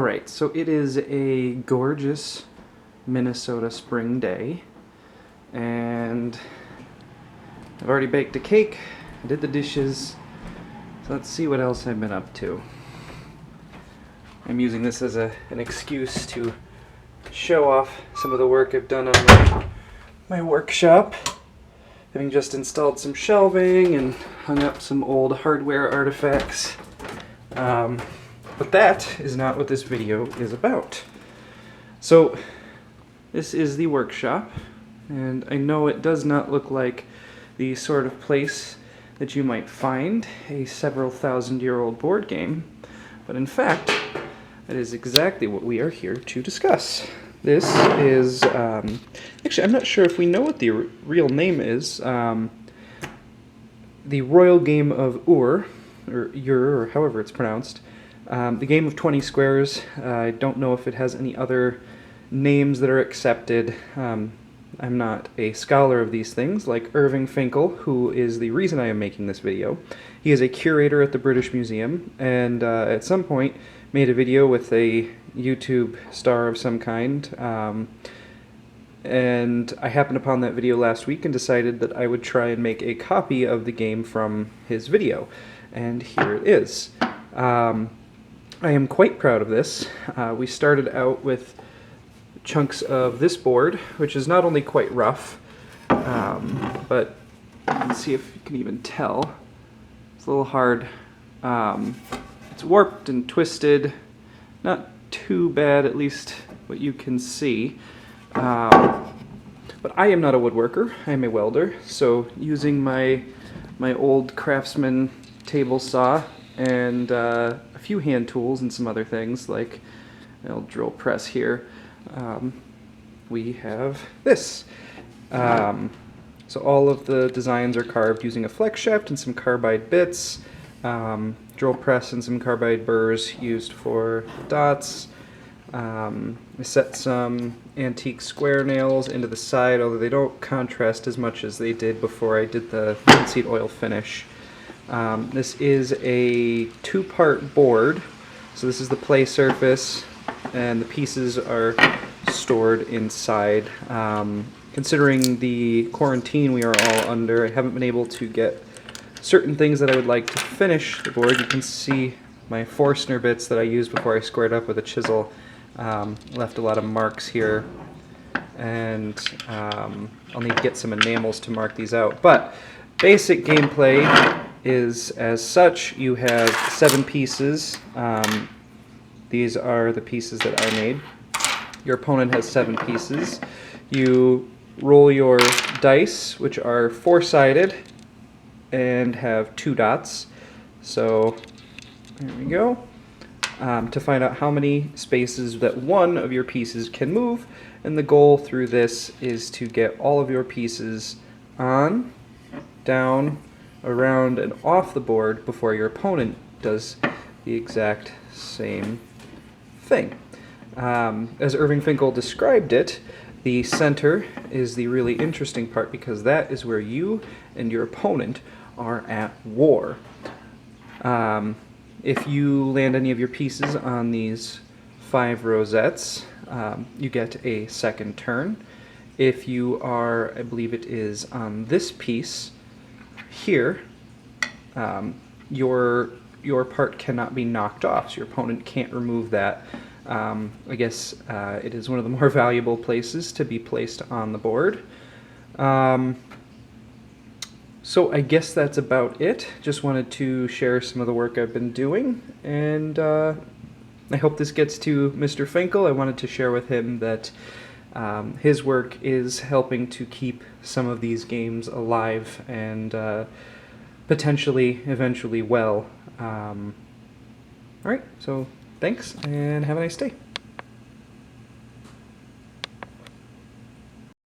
Alright, so it is a gorgeous Minnesota spring day, and I've already baked a cake, I did the dishes, so let's see what else I've been up to. I'm using this as an excuse to show off some of the work I've done on my workshop, having just installed some shelving and hung up some old hardware artifacts. But that is not what this video is about. So this is the workshop, and I know it does not look like the sort of place that you might find a several thousand-year-old board game, but in fact, that is exactly what we are here to discuss. This is, actually I'm not sure if we know what the real name is, the Royal Game of Ur, or Ur, or however it's pronounced. The game of 20 squares. I don't know if it has any other names that are accepted. I'm not a scholar of these things, like Irving Finkel, who is the reason I am making this video. He is a curator at the British Museum, and at some point made a video with a YouTube star of some kind. And I happened upon that video last week and decided that I would try and make a copy of the game from his video. And here it is. I am quite proud of this. We started out with chunks of this board, which is not only quite rough, but let's see if you can even tell. It's a little hard. It's warped and twisted. Not too bad, at least what you can see. But I am not a woodworker. I am a welder, so using my old Craftsman table saw and a few hand tools and some other things like an old drill press here, we have this. So all of the designs are carved using a flex shaft and some carbide bits, drill press and some carbide burrs used for dots. I set some antique square nails into the side, although they don't contrast as much as they did before I did the linseed oil finish. This is a two-part board, so this is the play surface, and the pieces are stored inside. Considering the quarantine we are all under, I haven't been able to get certain things that I would like to finish the board. You can see my Forstner bits that I used before I squared up with a chisel. Left a lot of marks here, and I'll need to get some enamels to mark these out. But basic gameplay is as such. You have 7 pieces. These are the pieces that I made. Your opponent has 7 pieces. You roll your dice, which are 4-sided and have 2 dots. So there we go. To find out how many spaces that one of your pieces can move, and the goal through this is to get all of your pieces on, down, around, and off the board before your opponent does the exact same thing. As Irving Finkel described it, the center is the really interesting part, because that is where you and your opponent are at war. If you land any of your pieces on these 5 rosettes, you get a second turn. If you are, I believe it is on this piece here, your part cannot be knocked off, so your opponent can't remove that. I guess it is one of the more valuable places to be placed on the board. So I guess that's about it. Just wanted to share some of the work I've been doing, and I hope this gets to Mr. Finkel. I wanted to share with him that his work is helping to keep some of these games alive and potentially, eventually well. Alright, so thanks, and have a nice day.